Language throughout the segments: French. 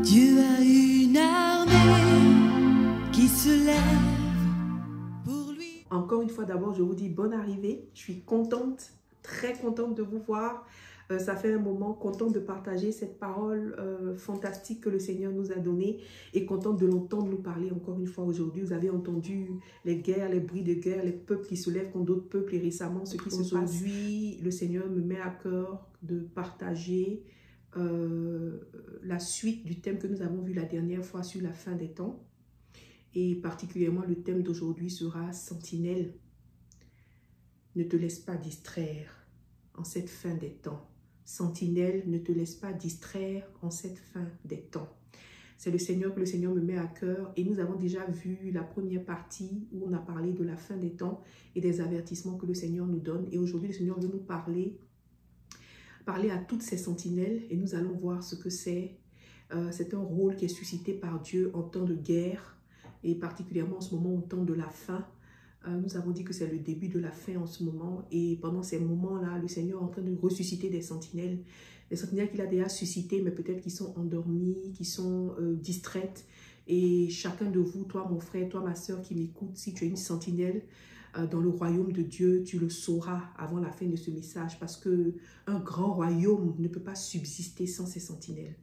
Dieu a une armée qui se lève pour lui. Encore une fois, d'abord, je vous dis bonne arrivée. Je suis contente, très contente de vous voir. Ça fait un moment, contente de partager cette parole fantastique que le Seigneur nous a donnée et contente de l'entendre nous parler encore une fois aujourd'hui. Vous avez entendu les guerres, les bruits de guerre, les peuples qui se lèvent contre d'autres peuples et récemment ce qui se passe. Aujourd'hui, le Seigneur me met à cœur de partager la suite du thème que nous avons vu la dernière fois sur la fin des temps. Et particulièrement, le thème d'aujourd'hui sera « Sentinelle, ne te laisse pas distraire en cette fin des temps. » Sentinelle, ne te laisse pas distraire en cette fin des temps. C'est le Seigneur que le Seigneur me met à cœur. Et nous avons déjà vu la première partie où on a parlé de la fin des temps et des avertissements que le Seigneur nous donne. Et aujourd'hui, le Seigneur veut nous parler à toutes ces sentinelles. Et nous allons voir ce que c'est. C'est un rôle qui est suscité par Dieu en temps de guerre. Et particulièrement en ce moment, au temps de la fin. Nous avons dit que c'est le début de la fin en ce moment. Et pendant ces moments-là, le Seigneur est en train de ressusciter des sentinelles. Des sentinelles qu'il a déjà suscitées, mais peut-être qui sont endormies, qui sont distraites. Et chacun de vous, toi mon frère, toi ma soeur qui m'écoute, si tu es une sentinelle dans le royaume de Dieu, tu le sauras avant la fin de ce message. Parce qu'un grand royaume ne peut pas subsister sans ses sentinelles.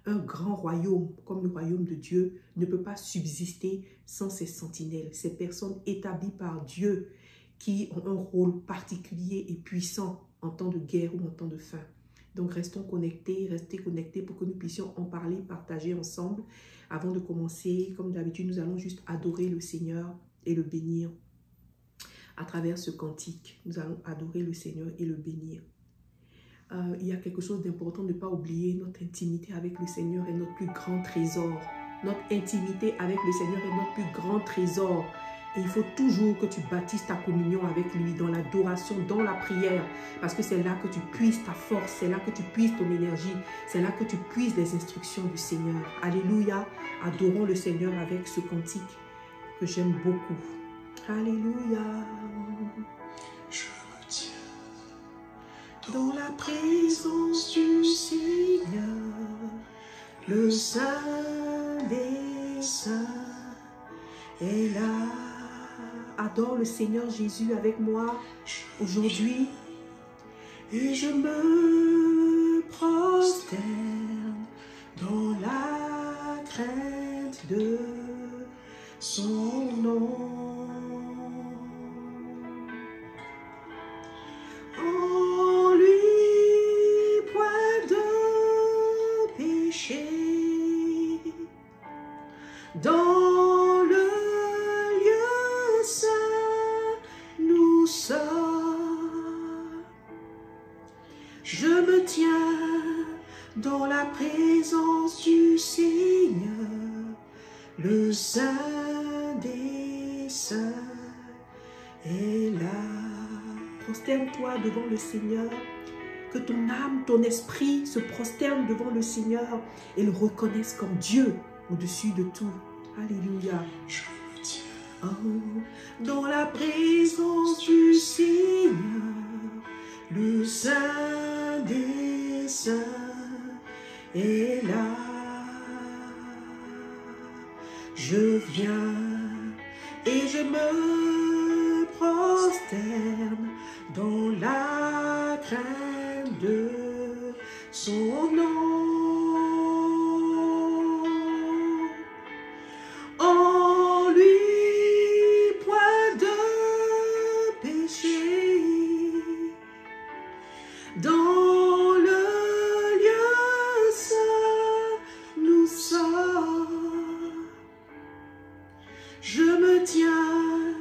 Un grand royaume, comme le royaume de Dieu, ne peut pas subsister sans ces sentinelles, ces personnes établies par Dieu qui ont un rôle particulier et puissant en temps de guerre ou en temps de faim. Donc restez connectés pour que nous puissions en parler, partager ensemble. Avant de commencer, comme d'habitude, nous allons juste adorer le Seigneur et le bénir à travers ce cantique. Nous allons adorer le Seigneur et le bénir. Il y a quelque chose d'important de ne pas oublier. Notre intimité avec le Seigneur est notre plus grand trésor. Notre intimité avec le Seigneur est notre plus grand trésor. Et il faut toujours que tu bâtisses ta communion avec lui dans l'adoration, dans la prière. Parce que c'est là que tu puisses ta force, c'est là que tu puisses ton énergie, c'est là que tu puisses les instructions du Seigneur. Alléluia. Adorons le Seigneur avec ce cantique que j'aime beaucoup. Alléluia. Dans la présence du Seigneur, le Saint des Saints est là. Adore le Seigneur Jésus avec moi aujourd'hui. Et je me prosterne dans la crainte de son nom. Dans le lieu saint, nous sommes. Je me tiens dans la présence du Seigneur, le Saint des Saints est là. Prosterne-toi devant le Seigneur, que ton âme, ton esprit se prosterne devant le Seigneur et le reconnaisse comme Dieu au-dessus de tout. Alléluia. Oh, dans la présence du Seigneur, le Saint des Saints est là. Je viens et je me prosterne dans la crainte de son nom. Dans le lieu saint, nous sommes. Je me tiens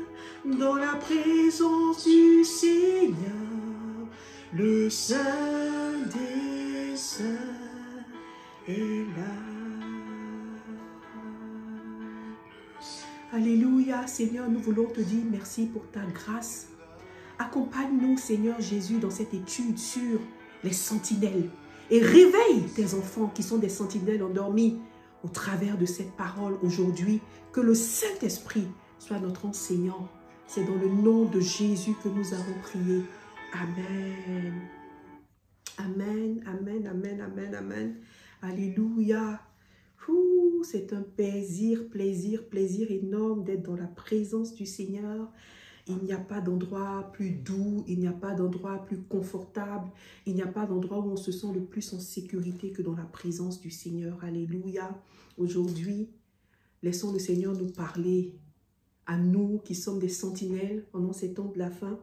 dans la présence du Seigneur, le Saint des Saints est là. Alléluia, Seigneur, nous voulons te dire merci pour ta grâce. Accompagne-nous, Seigneur Jésus, dans cette étude sur les sentinelles. Et réveille tes enfants qui sont des sentinelles endormis au travers de cette parole aujourd'hui. Que le Saint-Esprit soit notre enseignant. C'est dans le nom de Jésus que nous avons prié. Amen. Amen, amen, amen, amen, amen. Alléluia. c'est un plaisir énorme d'être dans la présence du Seigneur. Il n'y a pas d'endroit plus doux, il n'y a pas d'endroit plus confortable, il n'y a pas d'endroit où on se sent le plus en sécurité que dans la présence du Seigneur. Alléluia. Aujourd'hui, laissons le Seigneur nous parler à nous qui sommes des sentinelles pendant ces temps de la fin.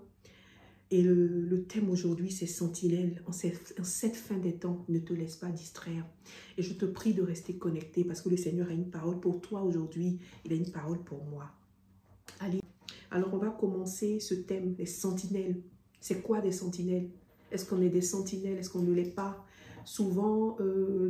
Et le thème aujourd'hui, c'est sentinelle. En cette fin des temps, ne te laisse pas distraire. Et je te prie de rester connecté parce que le Seigneur a une parole pour toi aujourd'hui. Il a une parole pour moi. Allez. Alors, on va commencer ce thème, les sentinelles. C'est quoi des sentinelles? Est-ce qu'on est des sentinelles? Est-ce qu'on ne l'est pas? Souvent,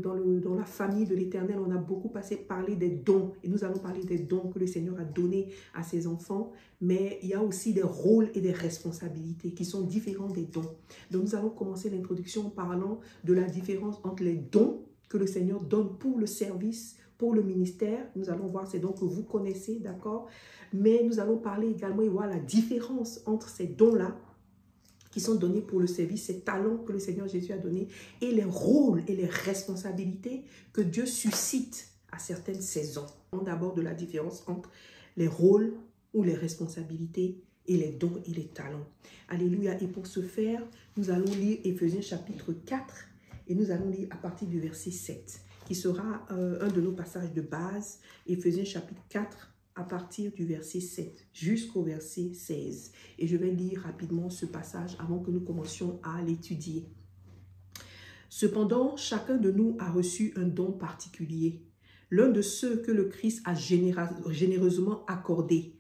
dans la famille de l'Éternel, on a beaucoup parlé des dons. Et nous allons parler des dons que le Seigneur a donnés à ses enfants. Mais il y a aussi des rôles et des responsabilités qui sont différents des dons. Donc, nous allons commencer l'introduction en parlant de la différence entre les dons que le Seigneur donne pour le service, pour le ministère. Nous allons voir ces dons que vous connaissez, d'accord? Mais nous allons parler également et voir la différence entre ces dons-là qui sont donnés pour le service, ces talents que le Seigneur Jésus a donnés, et les rôles et les responsabilités que Dieu suscite à certaines saisons. D'abord de la différence entre les rôles ou les responsabilités et les dons et les talents. Alléluia. Et pour ce faire, nous allons lire Éphésiens chapitre 4 et nous allons lire à partir du verset 7, qui sera un de nos passages de base. Éphésiens chapitre 4 à partir du verset 7 jusqu'au verset 16. Et je vais lire rapidement ce passage avant que nous commencions à l'étudier. Cependant, chacun de nous a reçu un don particulier, l'un de ceux que le Christ a généreusement accordé.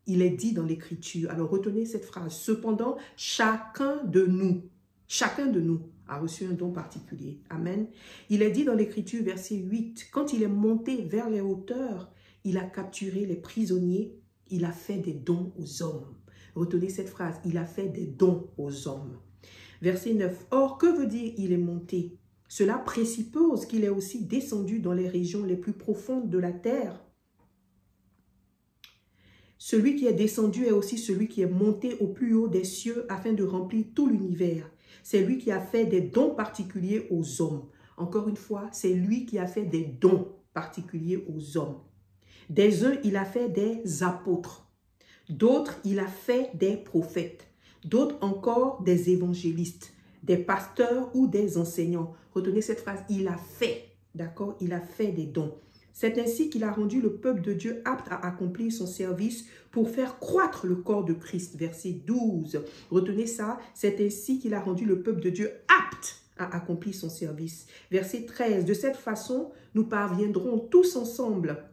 Il est dit dans l'Écriture. Alors retenez cette phrase. Cependant, chacun de nous a reçu un don particulier. Amen. Il est dit dans l'Écriture, verset 8, quand il est monté vers les hauteurs, il a capturé les prisonniers, il a fait des dons aux hommes. Retenez cette phrase, il a fait des dons aux hommes. Verset 9, or, que veut dire il est monté? Cela présuppose qu'il est aussi descendu dans les régions les plus profondes de la terre. Celui qui est descendu est aussi celui qui est monté au plus haut des cieux afin de remplir tout l'univers. C'est lui qui a fait des dons particuliers aux hommes. Encore une fois, c'est lui qui a fait des dons particuliers aux hommes. Des uns, il a fait des apôtres. D'autres, il a fait des prophètes. D'autres encore, des évangélistes, des pasteurs ou des enseignants. Retenez cette phrase, il a fait, d'accord? Il a fait des dons. C'est ainsi qu'il a rendu le peuple de Dieu apte à accomplir son service pour faire croître le corps de Christ. Verset 12. Retenez ça, c'est ainsi qu'il a rendu le peuple de Dieu apte à accomplir son service. Verset 13. De cette façon, nous parviendrons tous ensemble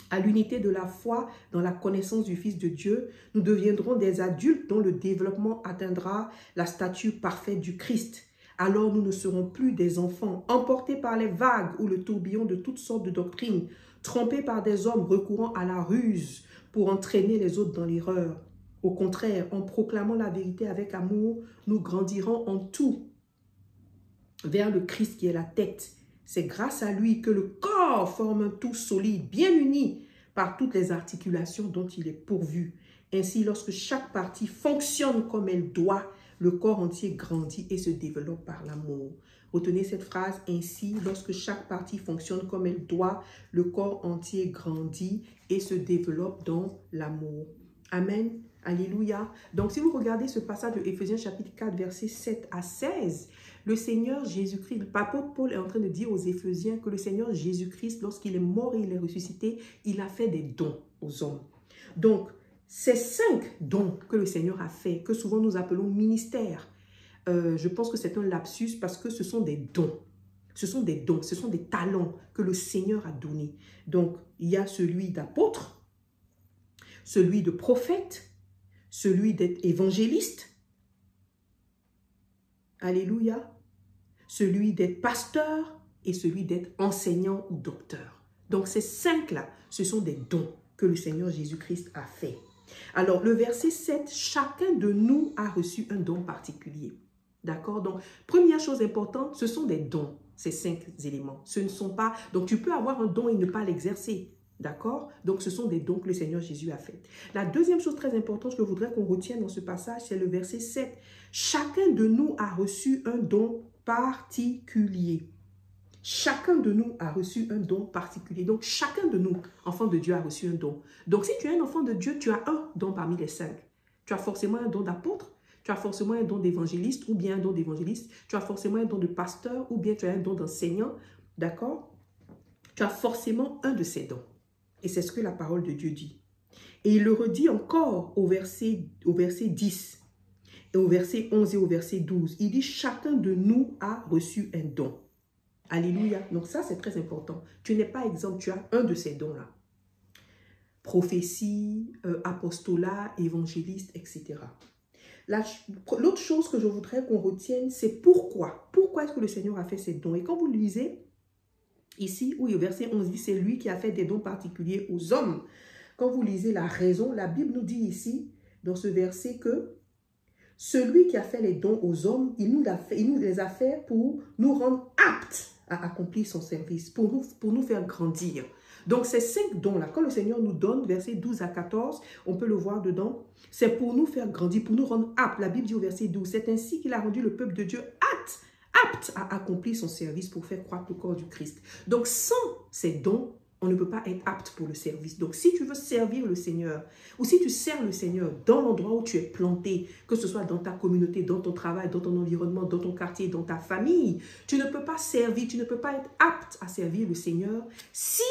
à l'unité de la foi dans la connaissance du Fils de Dieu. Nous deviendrons des adultes dont le développement atteindra la stature parfaite du Christ. Alors nous ne serons plus des enfants emportés par les vagues ou le tourbillon de toutes sortes de doctrines, trompés par des hommes recourant à la ruse pour entraîner les autres dans l'erreur. Au contraire, en proclamant la vérité avec amour, nous grandirons en tout vers le Christ qui est la tête. C'est grâce à lui que le corps forme un tout solide, bien uni par toutes les articulations dont il est pourvu. Ainsi, lorsque chaque partie fonctionne comme elle doit, le corps entier grandit et se développe par l'amour. Retenez cette phrase, ainsi, lorsque chaque partie fonctionne comme elle doit, le corps entier grandit et se développe dans l'amour. Amen. Alléluia. Donc, si vous regardez ce passage de Éphésiens chapitre 4, versets 7 à 16, le Seigneur Jésus-Christ, l'apôtre Paul est en train de dire aux Éphésiens que le Seigneur Jésus-Christ, lorsqu'il est mort et il est ressuscité, il a fait des dons aux hommes. Donc, ces 5 dons que le Seigneur a fait, que souvent nous appelons ministères, je pense que c'est un lapsus parce que ce sont des dons. Ce sont des dons, ce sont des talents que le Seigneur a donnés. Donc, il y a celui d'apôtre, celui de prophète, celui d'être évangéliste, alléluia, celui d'être pasteur et celui d'être enseignant ou docteur. Donc ces 5-là, ce sont des dons que le Seigneur Jésus-Christ a fait. Alors le verset 7, chacun de nous a reçu un don particulier. D'accord? Donc première chose importante, ce sont des dons, ces 5 éléments. Ce ne sont pas, donc tu peux avoir un don et ne pas l'exercer. D'accord? Donc, ce sont des dons que le Seigneur Jésus a fait. La deuxième chose très importante que je voudrais qu'on retienne dans ce passage, c'est le verset 7. Chacun de nous a reçu un don particulier. Chacun de nous a reçu un don particulier. Donc, chacun de nous, enfants de Dieu, a reçu un don. Donc, si tu es un enfant de Dieu, tu as un don parmi les 5. Tu as forcément un don d'apôtre, tu as forcément un don d'évangéliste ou bien un don d'évangéliste. Tu as forcément un don de pasteur ou bien tu as un don d'enseignant. D'accord? Tu as forcément un de ces dons. Et c'est ce que la parole de Dieu dit. Et il le redit encore au verset 10 et au verset 11 et au verset 12. Il dit, chacun de nous a reçu un don. Alléluia. Donc ça, c'est très important. Tu n'es pas exempt, tu as un de ces dons-là. Prophétie, apostolat, évangéliste, etc. L'autre chose que je voudrais qu'on retienne, c'est pourquoi. Pourquoi est-ce que le Seigneur a fait ces dons? Et quand vous lisez, ici, où le verset 11 dit, c'est lui qui a fait des dons particuliers aux hommes. Quand vous lisez la raison, la Bible nous dit ici, dans ce verset, que celui qui a fait les dons aux hommes, il nous les a fait pour nous rendre aptes à accomplir son service, pour nous faire grandir. Donc, ces 5 dons-là, quand le Seigneur nous donne, versets 12 à 14, on peut le voir dedans, c'est pour nous faire grandir, pour nous rendre aptes. La Bible dit au verset 12, c'est ainsi qu'il a rendu le peuple de Dieu apte à accomplir son service pour faire croître le corps du Christ. Donc, sans ces dons, on ne peut pas être apte pour le service. Donc, si tu veux servir le Seigneur, ou si tu sers le Seigneur dans l'endroit où tu es planté, que ce soit dans ta communauté, dans ton travail, dans ton environnement, dans ton quartier, dans ta famille, tu ne peux pas servir, tu ne peux pas être apte à servir le Seigneur si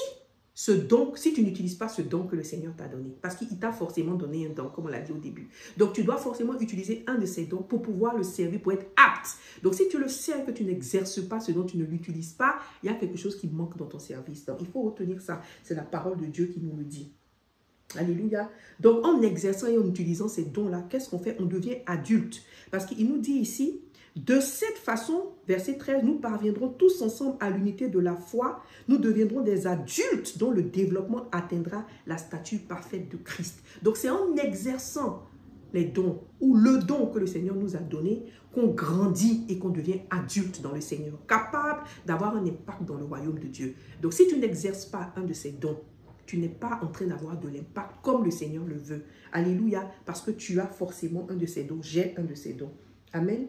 tu n'utilises pas ce don que le Seigneur t'a donné. Parce qu'il t'a forcément donné un don, comme on l'a dit au début. Donc, tu dois forcément utiliser un de ces dons pour pouvoir le servir, pour être apte. Donc, si tu le sers et que tu n'exerces pas ce dont tu ne l'utilises pas, il y a quelque chose qui manque dans ton service. Donc, il faut retenir ça. C'est la parole de Dieu qui nous le dit. Alléluia. Donc, en exerçant et en utilisant ces dons-là, qu'est-ce qu'on fait? On devient adulte. Parce qu'il nous dit ici, de cette façon, verset 13, nous parviendrons tous ensemble à l'unité de la foi. Nous deviendrons des adultes dont le développement atteindra la stature parfaite de Christ. Donc, c'est en exerçant les dons ou le don que le Seigneur nous a donné qu'on grandit et qu'on devient adulte dans le Seigneur, capable d'avoir un impact dans le royaume de Dieu. Donc, si tu n'exerces pas un de ces dons, tu n'es pas en train d'avoir de l'impact comme le Seigneur le veut. Alléluia, parce que tu as forcément un de ces dons. J'ai un de ces dons. Amen.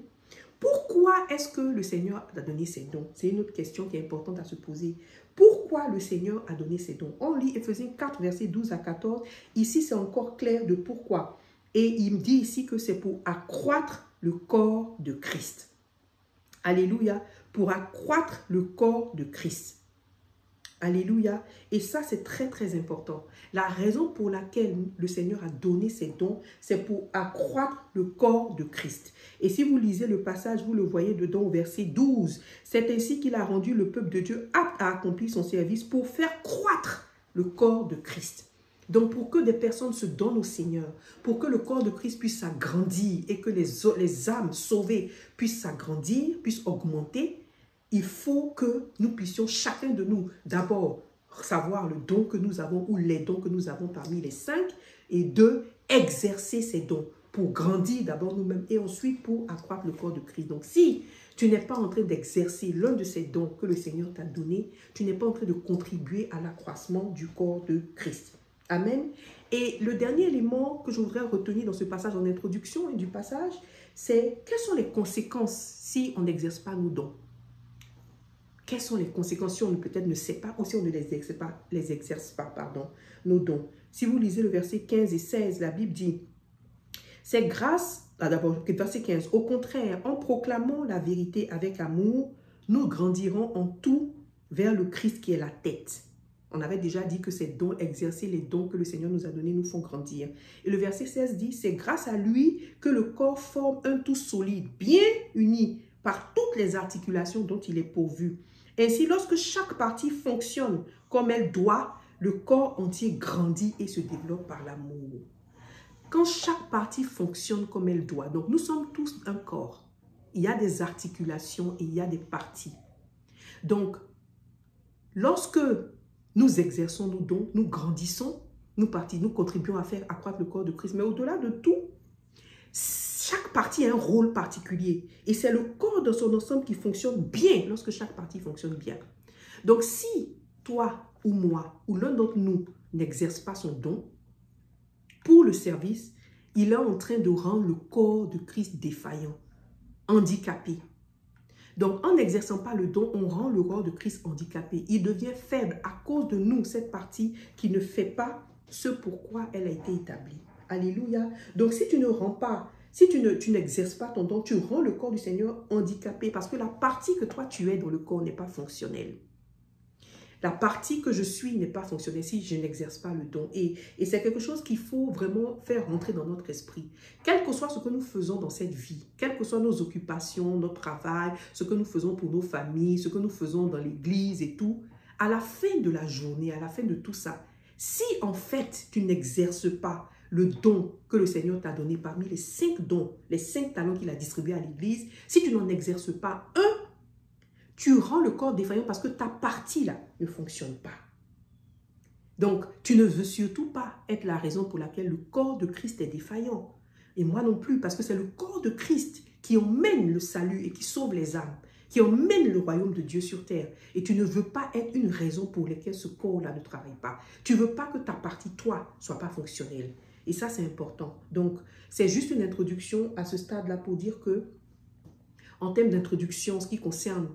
Pourquoi est-ce que le Seigneur a donné ces dons? C'est une autre question qui est importante à se poser. Pourquoi le Seigneur a donné ces dons? On lit Éphésiens 4, versets 12 à 14. Ici, c'est encore clair de pourquoi. Et il me dit ici que c'est pour accroître le corps de Christ. Alléluia. Pour accroître le corps de Christ. Alléluia. Et ça, c'est très, très important. La raison pour laquelle le Seigneur a donné ces dons, c'est pour accroître le corps de Christ. Et si vous lisez le passage, vous le voyez dedans au verset 12. C'est ainsi qu'il a rendu le peuple de Dieu apte à accomplir son service pour faire croître le corps de Christ. Donc, pour que des personnes se donnent au Seigneur, pour que le corps de Christ puisse s'agrandir et que les âmes sauvées puissent s'agrandir, puissent augmenter, il faut que nous puissions, chacun de nous, d'abord savoir le don que nous avons ou les dons que nous avons parmi les 5 et 2, exercer ces dons pour grandir d'abord nous-mêmes et ensuite pour accroître le corps de Christ. Donc, si tu n'es pas en train d'exercer l'un de ces dons que le Seigneur t'a donné, tu n'es pas en train de contribuer à l'accroissement du corps de Christ. Amen. Et le dernier élément que je voudrais retenir dans ce passage en introduction et du passage, c'est quelles sont les conséquences si on n'exerce pas nos dons? Quelles sont les conséquences si on peut-être ne sait pas ou si on ne les exerce pas, nos dons? Si vous lisez le verset 15 et 16, la Bible dit, c'est grâce, d'abord, verset 15, au contraire, en proclamant la vérité avec amour, nous grandirons en tout vers le Christ qui est la tête. On avait déjà dit que ces dons, exercer les dons que le Seigneur nous a donnés, nous font grandir. Et le verset 16 dit, c'est grâce à lui que le corps forme un tout solide, bien uni par toutes les articulations dont il est pourvu. Ainsi, lorsque chaque partie fonctionne comme elle doit, le corps entier grandit et se développe par l'amour. Quand chaque partie fonctionne comme elle doit, donc nous sommes tous un corps. Il y a des articulations et il y a des parties. Donc, lorsque nous exerçons nos dons, nous grandissons, nous contribuons à faire accroître le corps de Christ. Mais au-delà de tout, chaque partie a un rôle particulier. Et c'est le corps dans son ensemble qui fonctionne bien lorsque chaque partie fonctionne bien. Donc, si toi ou moi ou l'un d'entre nous n'exerce pas son don pour le service, il est en train de rendre le corps de Christ défaillant, handicapé. Donc, en n'exerçant pas le don, on rend le corps de Christ handicapé. Il devient faible à cause de nous, cette partie qui ne fait pas ce pourquoi elle a été établie. Alléluia. Donc, si tu ne rends pas, si tu n'exerces pas ton don, tu rends le corps du Seigneur handicapé parce que la partie que toi tu es dans le corps n'est pas fonctionnelle. La partie que je suis n'est pas fonctionnelle si je n'exerce pas le don. Et c'est quelque chose qu'il faut vraiment faire rentrer dans notre esprit. Quel que soit ce que nous faisons dans cette vie, quelles que soient nos occupations, notre travail, ce que nous faisons pour nos familles, ce que nous faisons dans l'église et tout, à la fin de la journée, à la fin de tout ça, si en fait tu n'exerces pas le don que le Seigneur t'a donné parmi les 5 dons, les 5 talents qu'il a distribués à l'église, si tu n'en exerces pas un, tu rends le corps défaillant parce que ta partie là ne fonctionne pas. Donc, tu ne veux surtout pas être la raison pour laquelle le corps de Christ est défaillant. Et moi non plus, parce que c'est le corps de Christ qui emmène le salut et qui sauve les âmes, qui emmène le royaume de Dieu sur terre. Et tu ne veux pas être une raison pour laquelle ce corps-là ne travaille pas. Tu ne veux pas que ta partie, toi, soit pas fonctionnelle. Et ça, c'est important. Donc, c'est juste une introduction à ce stade-là pour dire que, en termes d'introduction, ce qui concerne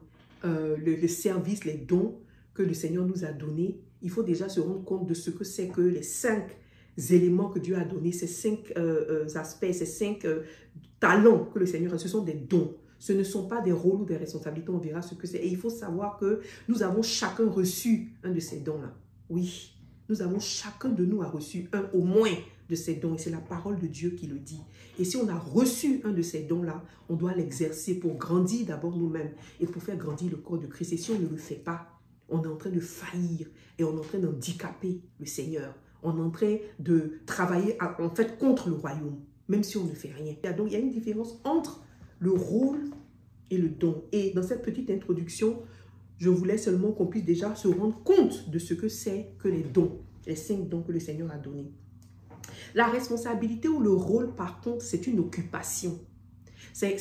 le service, les dons que le Seigneur nous a donnés, il faut déjà se rendre compte de ce que c'est que les 5 éléments que Dieu a donnés, ces 5 aspects, ces 5 talents que le Seigneur a, ce sont des dons. Ce ne sont pas des rôles ou des responsabilités, on verra ce que c'est. Et il faut savoir que nous avons chacun reçu un de ces dons-là. Oui, nous avons chacun de nous a reçu un au moins de ces dons. Et c'est la parole de Dieu qui le dit. Et si on a reçu un de ces dons-là, on doit l'exercer pour grandir d'abord nous-mêmes et pour faire grandir le corps de Christ. Et si on ne le fait pas, on est en train de faillir et on est en train d'handicaper le Seigneur. On est en train de travailler en fait contre le royaume, même si on ne fait rien. Donc il y a une différence entre le rôle et le don. Et dans cette petite introduction, je voulais seulement qu'on puisse déjà se rendre compte de ce que c'est que les dons, les 5 dons que le Seigneur a donnés. La responsabilité ou le rôle, par contre, c'est une occupation. C'est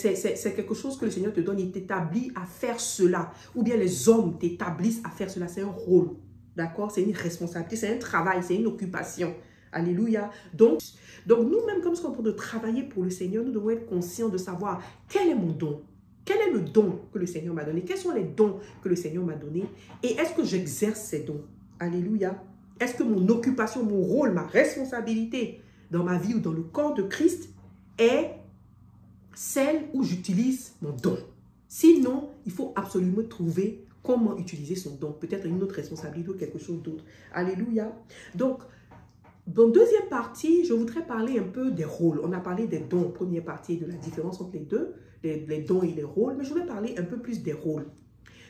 quelque chose que le Seigneur te donne, il t'établit à faire cela. Ou bien les hommes t'établissent à faire cela, c'est un rôle. D'accord? C'est une responsabilité, c'est un travail, c'est une occupation. Alléluia. Donc nous-mêmes, comme ce qu'on est en train de travailler pour le Seigneur, nous devons être conscients de savoir quel est mon don. Quel est le don que le Seigneur m'a donné? Quels sont les dons que le Seigneur m'a donnés? Et est-ce que j'exerce ces dons? Alléluia. Est-ce que mon occupation, mon rôle, ma responsabilité dans ma vie ou dans le corps de Christ est celle où j'utilise mon don? Sinon, il faut absolument trouver comment utiliser son don. Peut-être une autre responsabilité ou quelque chose d'autre. Alléluia. Donc, dans deuxième partie, je voudrais parler un peu des rôles. On a parlé des dons, première partie, de la différence entre les deux, les dons et les rôles, mais je voudrais parler un peu plus des rôles.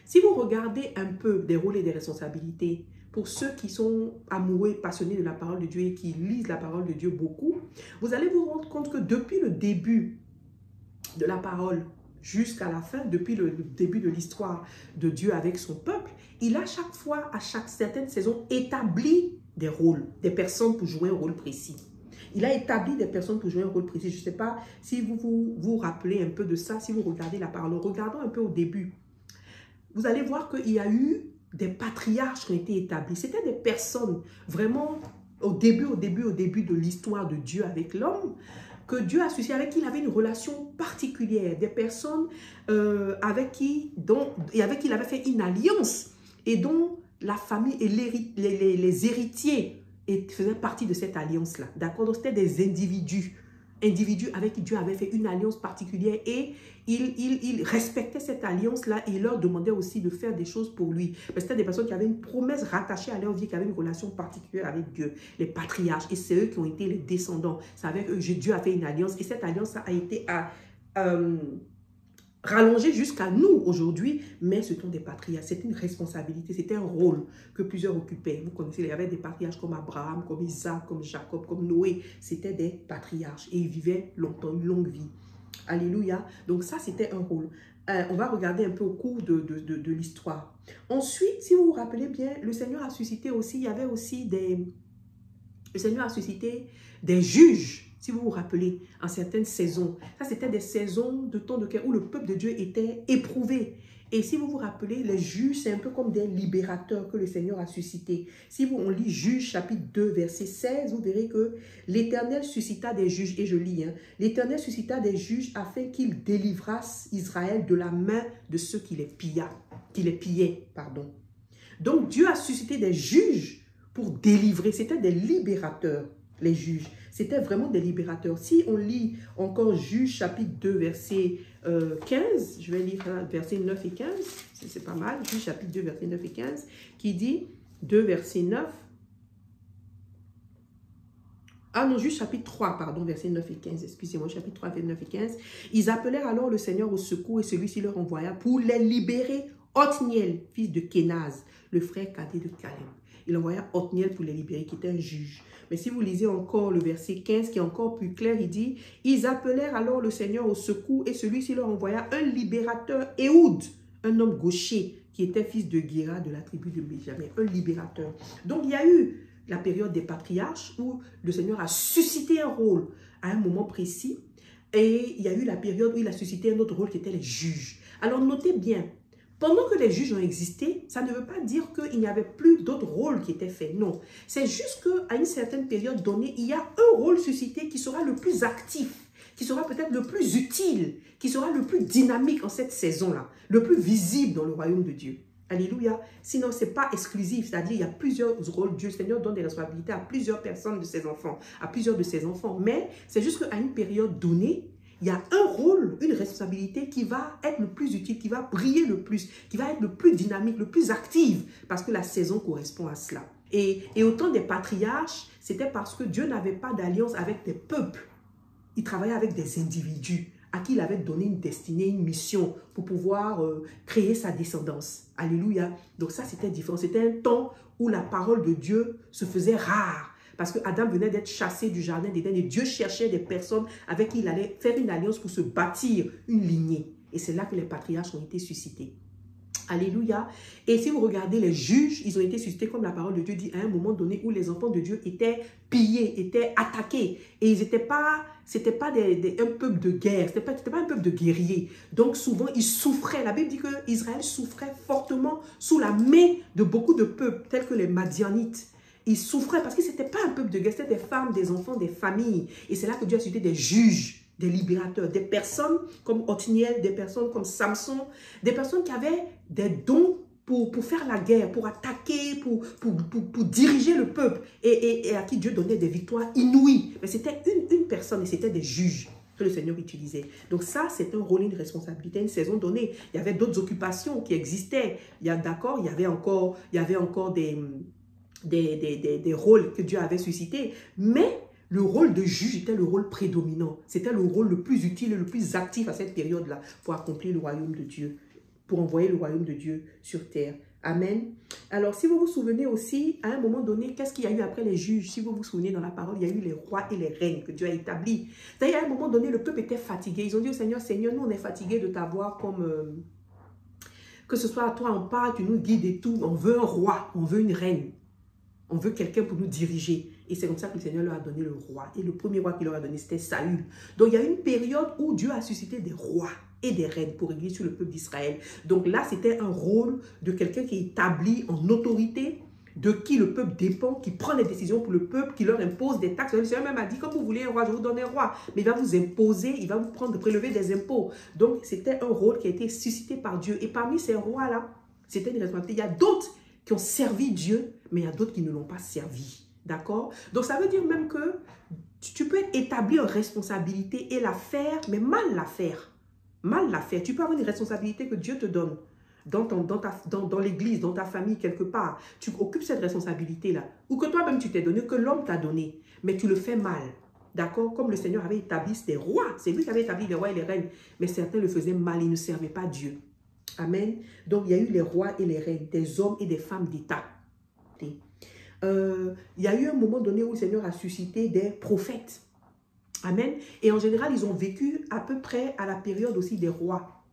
Si vous regardez un peu des rôles et des responsabilités, pour ceux qui sont amoureux et passionnés de la parole de Dieu et qui lisent la parole de Dieu beaucoup, vous allez vous rendre compte que depuis le début de la parole jusqu'à la fin, depuis le début de l'histoire de Dieu avec son peuple, il a chaque fois, à chaque certaine saison, établi des rôles, des personnes pour jouer un rôle précis. Il a établi des personnes pour jouer un rôle précis. Je ne sais pas si vous rappelez un peu de ça, si vous regardez la parole. Regardons un peu au début. Vous allez voir qu'il y a eu des patriarches qui ont été établis. C'était des personnes vraiment au début de l'histoire de Dieu avec l'homme, que Dieu a associé, avec qui il avait une relation particulière. Des personnes avec qui il avait fait une alliance et dont la famille et les héritiers faisaient partie de cette alliance-là. D'accord? Donc, c'était des individus avec qui Dieu avait fait une alliance particulière et il respectait cette alliance-là et il leur demandait aussi de faire des choses pour lui. C'était des personnes qui avaient une promesse rattachée à leur vie, qui avaient une relation particulière avec Dieu, les patriarches. Et c'est eux qui ont été les descendants. C'est avec eux que Dieu a fait une alliance et cette alliance a été rallongée jusqu'à nous aujourd'hui, mais ce sont des patriarches. C'est une responsabilité, c'était un rôle que plusieurs occupaient. Vous connaissez, il y avait des patriarches comme Abraham, comme Isaac, comme Jacob, comme Noé. C'était des patriarches et ils vivaient longtemps, une longue vie. Alléluia. Donc ça, c'était un rôle. On va regarder un peu au cours de l'histoire. Ensuite, si vous vous rappelez bien, le Seigneur a suscité aussi, il y avait aussi le Seigneur a suscité des juges. Si vous vous rappelez, en certaines saisons, ça c'était des saisons de temps de guerre où le peuple de Dieu était éprouvé. Et si vous vous rappelez, les juges, c'est un peu comme des libérateurs que le Seigneur a suscités. Si on lit Juges chapitre 2, verset 16, vous verrez que l'Éternel suscita des juges, et je lis, l'Éternel suscita des juges afin qu'ils délivrassent Israël de la main de ceux qui les pillaient, pardon. Donc Dieu a suscité des juges pour délivrer, c'était des libérateurs, les juges. C'était vraiment des libérateurs. Si on lit encore Juges chapitre 2, verset 15, je vais lire versets 9 et 15, c'est pas mal, Juges chapitre 2, verset 9 et 15, qui dit, 2, verset 9, ah non, Juges chapitre 3, pardon, verset 9 et 15, excusez-moi, chapitre 3, verset 9 et 15, ils appelèrent alors le Seigneur au secours et celui-ci leur envoya pour les libérer Othniel, fils de Kénaz, le frère cadet de Caleb. Il envoya Othniel pour les libérer, qui était un juge. Mais si vous lisez encore le verset 15, qui est encore plus clair, il dit, ils appelèrent alors le Seigneur au secours et celui-ci leur envoya un libérateur, Éhoud, un homme gaucher, qui était fils de Guéra de la tribu de Benjamin, un libérateur. Donc il y a eu la période des patriarches où le Seigneur a suscité un rôle à un moment précis et il y a eu la période où il a suscité un autre rôle qui était les juges. Alors notez bien, pendant que les juges ont existé, ça ne veut pas dire qu'il n'y avait plus d'autres rôles qui étaient faits. Non, c'est juste qu'à une certaine période donnée, il y a un rôle suscité qui sera le plus actif, qui sera peut-être le plus utile, qui sera le plus dynamique en cette saison-là, le plus visible dans le royaume de Dieu. Alléluia. Sinon, ce n'est pas exclusif, c'est-à-dire il y a plusieurs rôles. Dieu, le Seigneur donne des responsabilités à plusieurs personnes de ses enfants, à plusieurs de ses enfants. Mais c'est juste qu'à une période donnée, il y a un rôle, une responsabilité qui va être le plus utile, qui va briller le plus, qui va être le plus dynamique, le plus active, parce que la saison correspond à cela. Et au temps des patriarches, c'était parce que Dieu n'avait pas d'alliance avec des peuples. Il travaillait avec des individus à qui il avait donné une destinée, une mission pour pouvoir créer sa descendance. Alléluia. Donc ça, c'était différent. C'était un temps où la parole de Dieu se faisait rare. Parce que Adam venait d'être chassé du jardin d'Éden et Dieu cherchait des personnes avec qui il allait faire une alliance pour se bâtir une lignée. Et c'est là que les patriarches ont été suscités. Alléluia. Et si vous regardez les juges, ils ont été suscités comme la parole de Dieu dit à un moment donné où les enfants de Dieu étaient pillés, étaient attaqués. Et ils n'étaient pas, c'était pas un peuple de guerre, c'était pas un peuple de guerriers. Donc souvent, ils souffraient. La Bible dit que Israël souffrait fortement sous la main de beaucoup de peuples, tels que les Madianites. Ils souffraient parce que ce n'était pas un peuple de guerre, c'était des femmes, des enfants, des familles. Et c'est là que Dieu a suscité des juges, des libérateurs, des personnes comme Othniel, des personnes comme Samson, des personnes qui avaient des dons pour faire la guerre, pour attaquer, pour diriger le peuple et à qui Dieu donnait des victoires inouïes. Mais c'était une personne et c'était des juges que le Seigneur utilisait. Donc ça, c'est un rôle, une responsabilité, une saison donnée. Il y avait d'autres occupations qui existaient. D'accord, il y avait encore des rôles que Dieu avait suscités, mais le rôle de juge était le rôle prédominant. C'était le rôle le plus utile et le plus actif à cette période-là pour accomplir le royaume de Dieu, pour envoyer le royaume de Dieu sur terre. Amen. Alors, si vous vous souvenez aussi, à un moment donné, qu'est-ce qu'il y a eu après les juges? Si vous vous souvenez dans la parole, il y a eu les rois et les reines que Dieu a établis. C'est-à-dire, à un moment donné, le peuple était fatigué. Ils ont dit au Seigneur, Seigneur, nous, on est fatigués de t'avoir comme... que ce soit à toi, on parle, tu nous guides et tout. On veut un roi, on veut une reine. On veut quelqu'un pour nous diriger. Et c'est comme ça que le Seigneur leur a donné le roi. Et le premier roi qu'il leur a donné, c'était Saül. Donc, il y a une période où Dieu a suscité des rois et des reines pour régler sur le peuple d'Israël. Donc là, c'était un rôle de quelqu'un qui est établi en autorité, de qui le peuple dépend, qui prend les décisions pour le peuple, qui leur impose des taxes. Le Seigneur même a dit, comme vous voulez un roi, je vous donne un roi. Mais il va vous imposer, il va vous prélever des impôts. Donc, c'était un rôle qui a été suscité par Dieu. Et parmi ces rois-là, c'était une responsabilité. Il y a d'autres qui ont servi Dieu, mais il y a d'autres qui ne l'ont pas servi. D'accord? Donc, ça veut dire même que tu peux être établi en responsabilité et la faire, mais mal la faire. Mal la faire. Tu peux avoir une responsabilité que Dieu te donne dans l'église, dans ta famille, quelque part. Tu occupes cette responsabilité-là. Ou que toi-même, tu t'es donné, que l'homme t'a donné, mais tu le fais mal. D'accord? Comme le Seigneur avait établi des rois. C'est lui qui avait établi les rois et les reines. Mais certains le faisaient mal, ils ne servaient pas Dieu. Amen. Donc, il y a eu les rois et les reines, des hommes et des femmes d'État. Il y a eu un moment donné où le Seigneur a suscité des prophètes. Amen. Et en général, ils ont vécu à peu près à la période aussi des rois,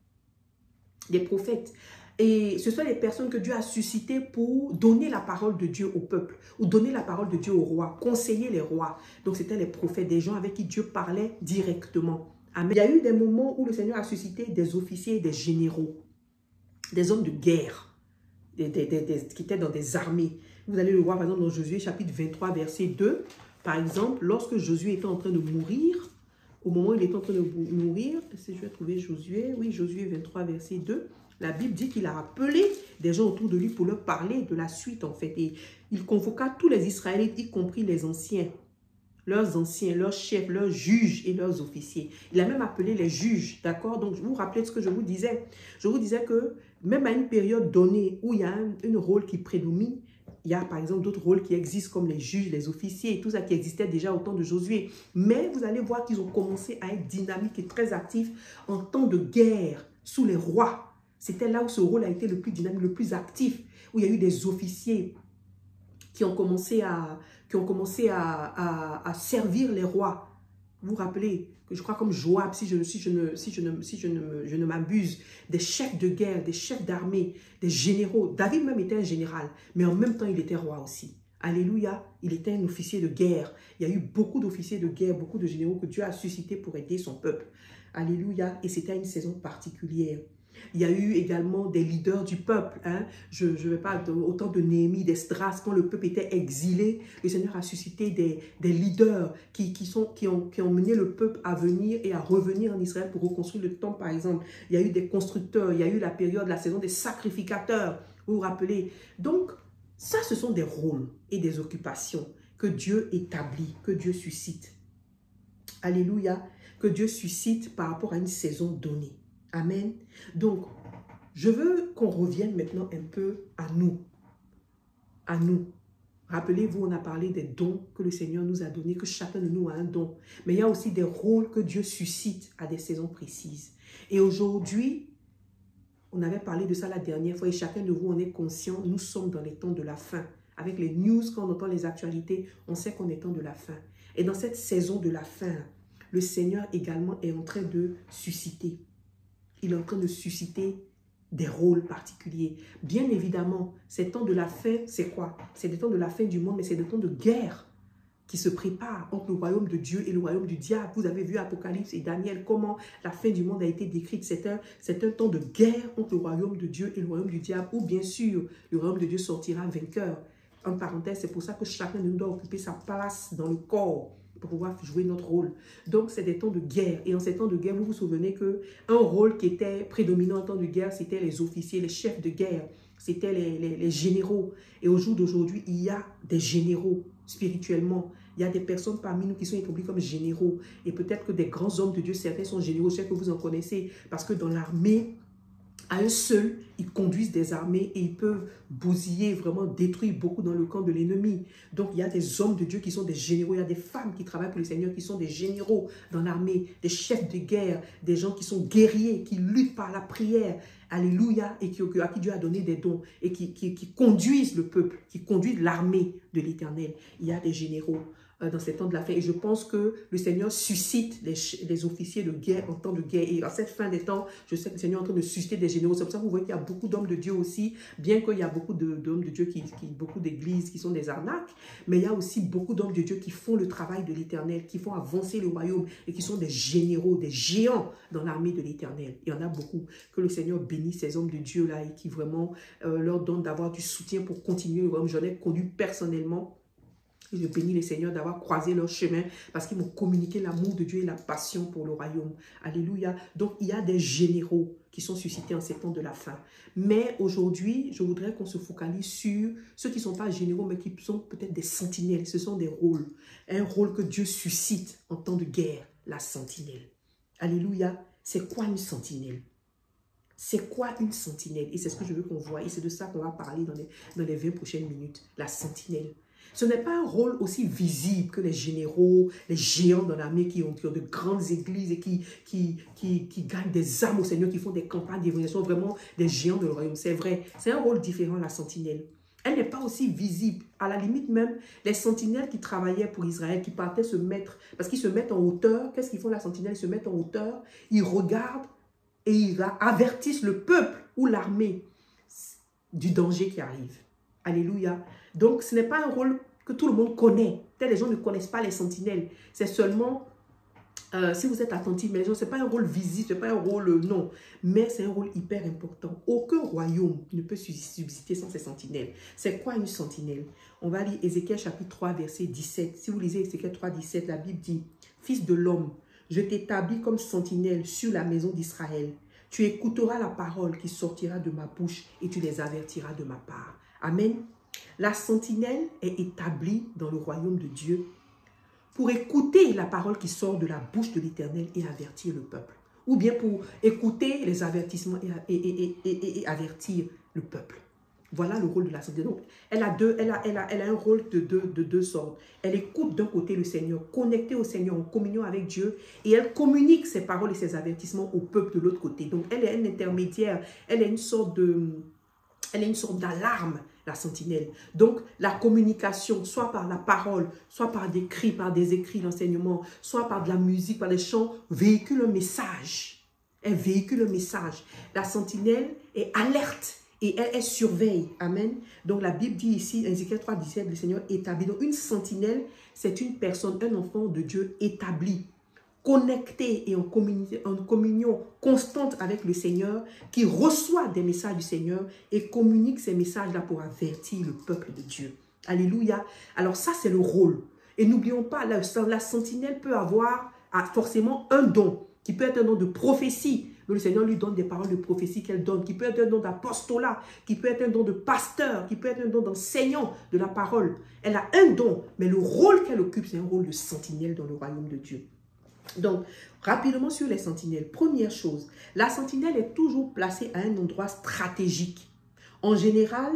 des prophètes. Et ce sont les personnes que Dieu a suscitées pour donner la parole de Dieu au peuple, ou donner la parole de Dieu aux rois, conseiller les rois. Donc, c'était les prophètes, des gens avec qui Dieu parlait directement. Amen. Il y a eu des moments où le Seigneur a suscité des officiers et des généraux. des hommes de guerre, qui étaient dans des armées. Vous allez le voir par exemple dans Josué chapitre 23 verset 2. Par exemple, lorsque Josué était en train de mourir, au moment où il était en train de mourir, si je vais trouver Josué, oui, Josué 23 verset 2, la Bible dit qu'il a appelé des gens autour de lui pour leur parler de la suite en fait. Et il convoqua tous les Israélites, y compris les anciens, leurs chefs, leurs juges et leurs officiers. Il a même appelé les juges, d'accord? Donc, vous vous rappelez de ce que je vous disais? Je vous disais que même à une période donnée où il y a un rôle qui prédomine, il y a par exemple d'autres rôles qui existent comme les juges, les officiers et tout ça qui existait déjà au temps de Josué. Mais vous allez voir qu'ils ont commencé à être dynamiques et très actifs en temps de guerre sous les rois. C'était là où ce rôle a été le plus dynamique, le plus actif, où il y a eu des officiers qui ont commencé à servir les rois. Vous vous rappelez que je crois comme Joab, si je ne m'abuse, des chefs de guerre, des chefs d'armée, des généraux. David même était un général, mais en même temps il était roi aussi. Alléluia, il était un officier de guerre. Il y a eu beaucoup d'officiers de guerre, beaucoup de généraux que Dieu a suscités pour aider son peuple. Alléluia, et c'était une saison particulière. Il y a eu également des leaders du peuple. Hein. Je ne vais pas autant de Néhémie, d'Esdras, quand le peuple était exilé, le Seigneur a suscité des leaders qui ont mené le peuple à venir et à revenir en Israël pour reconstruire le temple, par exemple. Il y a eu des constructeurs, il y a eu la saison des sacrificateurs, vous vous rappelez. Donc, ça, ce sont des rôles et des occupations que Dieu établit, que Dieu suscite. Alléluia, que Dieu suscite par rapport à une saison donnée. Amen. Donc, je veux qu'on revienne maintenant un peu à nous. À nous. Rappelez-vous, on a parlé des dons que le Seigneur nous a donnés, que chacun de nous a un don. Mais il y a aussi des rôles que Dieu suscite à des saisons précises. Et aujourd'hui, on avait parlé de ça la dernière fois et chacun de vous en est conscient, nous sommes dans les temps de la fin. Avec les news, quand on entend les actualités, on sait qu'on est temps de la fin. Et dans cette saison de la fin, le Seigneur également est en train de susciter. Il est en train de susciter des rôles particuliers. Bien évidemment, ces temps de la fin, c'est quoi? C'est des temps de la fin du monde, mais c'est des temps de guerre qui se préparent entre le royaume de Dieu et le royaume du diable. Vous avez vu Apocalypse et Daniel, comment la fin du monde a été décrite. C'est un temps de guerre entre le royaume de Dieu et le royaume du diable, où bien sûr, le royaume de Dieu sortira vainqueur. En parenthèse, c'est pour ça que chacun de nous doit occuper sa place dans le corps, pour pouvoir jouer notre rôle. Donc, c'est des temps de guerre. Et en ces temps de guerre, vous vous souvenez qu'un rôle qui était prédominant en temps de guerre, c'était les officiers, les chefs de guerre. C'était les généraux. Et au jour d'aujourd'hui, il y a des généraux spirituellement. Il y a des personnes parmi nous qui sont établies comme généraux. Et peut-être que des grands hommes de Dieu, certains sont généraux. Je sais que vous en connaissez. Parce que dans l'armée, à eux seuls, ils conduisent des armées et ils peuvent bousiller, vraiment détruire beaucoup dans le camp de l'ennemi. Donc, il y a des hommes de Dieu qui sont des généraux. Il y a des femmes qui travaillent pour le Seigneur qui sont des généraux dans l'armée, des chefs de guerre, des gens qui sont guerriers, qui luttent par la prière. Alléluia. Et à qui Dieu a donné des dons et qui conduisent le peuple, qui conduisent l'armée de l'Éternel. Il y a des généraux dans ces temps de la fin. Et je pense que le Seigneur suscite les officiers de guerre en temps de guerre. Et à cette fin des temps, je sais que le Seigneur est en train de susciter des généraux. C'est pour ça que vous voyez qu'il y a beaucoup d'hommes de Dieu aussi, bien qu'il y a beaucoup d'hommes de Dieu, beaucoup d'églises qui sont des arnaques, mais il y a aussi beaucoup d'hommes de Dieu qui font le travail de l'Éternel, qui font avancer le royaume et qui sont des généraux, des géants dans l'armée de l'Éternel. Il y en a beaucoup. Que le Seigneur bénisse ces hommes de Dieu-là et qui vraiment leur donne d'avoir du soutien pour continuer le royaume. J'en ai connu personnellement. Et je bénis les seigneurs d'avoir croisé leur chemin parce qu'ils m'ont communiqué l'amour de Dieu et la passion pour le royaume. Alléluia. Donc, il y a des généraux qui sont suscités en ces temps de la fin. Mais aujourd'hui, je voudrais qu'on se focalise sur ceux qui ne sont pas généraux, mais qui sont peut-être des sentinelles. Ce sont des rôles. Un rôle que Dieu suscite en temps de guerre, la sentinelle. Alléluia. C'est quoi une sentinelle? C'est quoi une sentinelle? Et c'est ce que je veux qu'on voit. Et c'est de ça qu'on va parler dans les 20 prochaines minutes. La sentinelle. Ce n'est pas un rôle aussi visible que les généraux, les géants dans l'armée qui ont de grandes églises et qui gagnent des âmes au Seigneur, qui font des campagnes d'évangélisation, vraiment des géants de le royaume. C'est vrai, c'est un rôle différent, la sentinelle. Elle n'est pas aussi visible. À la limite même, les sentinelles qui travaillaient pour Israël, qui partaient se mettre, parce qu'ils se mettent en hauteur. Qu'est-ce qu'ils font la sentinelle? Ils se mettent en hauteur, ils regardent et ils avertissent le peuple ou l'armée du danger qui arrive. Alléluia. Donc, ce n'est pas un rôle que tout le monde connaît. Peut-être les gens ne connaissent pas les sentinelles. C'est seulement si vous êtes attentif, mais ce n'est pas un rôle visible, ce n'est pas un rôle, non. Mais c'est un rôle hyper important. Aucun royaume ne peut subsister sans ses sentinelles. C'est quoi une sentinelle? On va lire Ézéchiel chapitre 3, verset 17. Si vous lisez Ézéchiel 3, 17, la Bible dit, « Fils de l'homme, je t'établis comme sentinelle sur la maison d'Israël. Tu écouteras la parole qui sortira de ma bouche et tu les avertiras de ma part. » Amen. La sentinelle est établie dans le royaume de Dieu pour écouter la parole qui sort de la bouche de l'Éternel et avertir le peuple. Ou bien pour écouter les avertissements et avertir le peuple. Voilà le rôle de la sentinelle. Donc, elle a un rôle de deux sortes. Elle écoute d'un côté le Seigneur, connectée au Seigneur, en communion avec Dieu, et elle communique ses paroles et ses avertissements au peuple de l'autre côté. Donc, elle est un intermédiaire, elle est une sorte d'alarme, la sentinelle. Donc, la communication, soit par la parole, soit par des cris, par des écrits d'enseignement, soit par de la musique, par des chants, véhicule un message. Elle véhicule un message. La sentinelle est alerte et elle surveille. Amen. Donc, la Bible dit ici, Ézéchiel 3, 17, le Seigneur établit. Donc, une sentinelle, c'est une personne, un enfant de Dieu établi, connecté et en communion constante avec le Seigneur, qui reçoit des messages du Seigneur et communique ces messages-là pour avertir le peuple de Dieu. Alléluia. Alors ça, c'est le rôle. Et n'oublions pas, la sentinelle peut avoir forcément un don, qui peut être un don de prophétie. Le Seigneur lui donne des paroles de prophétie qu'elle donne, qui peut être un don d'apostolat, qui peut être un don de pasteur, qui peut être un don d'enseignant de la parole. Elle a un don, mais le rôle qu'elle occupe, c'est un rôle de sentinelle dans le royaume de Dieu. Donc, rapidement sur les sentinelles. Première chose, la sentinelle est toujours placée à un endroit stratégique. En général,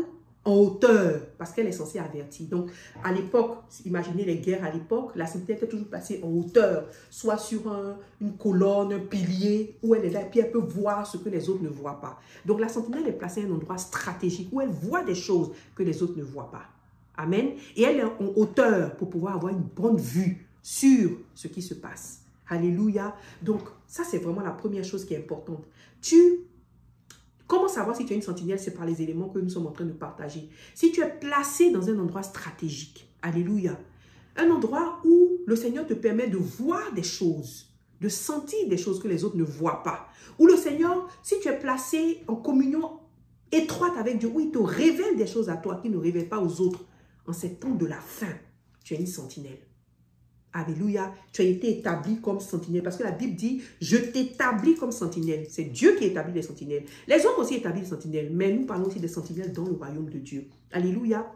en hauteur, parce qu'elle est censée avertir. Donc, à l'époque, imaginez les guerres à l'époque, la sentinelle était toujours placée en hauteur, soit sur une colonne, un pilier, où elle est là, et puis elle peut voir ce que les autres ne voient pas. Donc, la sentinelle est placée à un endroit stratégique, où elle voit des choses que les autres ne voient pas. Amen. Et elle est en hauteur pour pouvoir avoir une bonne vue sur ce qui se passe. Alléluia. Donc, ça, c'est vraiment la première chose qui est importante. Comment savoir si tu es une sentinelle? C'est par les éléments que nous sommes en train de partager. Si tu es placé dans un endroit stratégique, alléluia, un endroit où le Seigneur te permet de voir des choses, de sentir des choses que les autres ne voient pas. Où le Seigneur, si tu es placé en communion étroite avec Dieu, où il te révèle des choses à toi qu'il ne révèle pas aux autres, en ces temps de la fin, tu es une sentinelle. Alléluia, tu as été établi comme sentinelle. Parce que la Bible dit, je t'établis comme sentinelle. C'est Dieu qui établit les sentinelles. Les hommes aussi établissent les sentinelles. Mais nous parlons aussi des sentinelles dans le royaume de Dieu. Alléluia.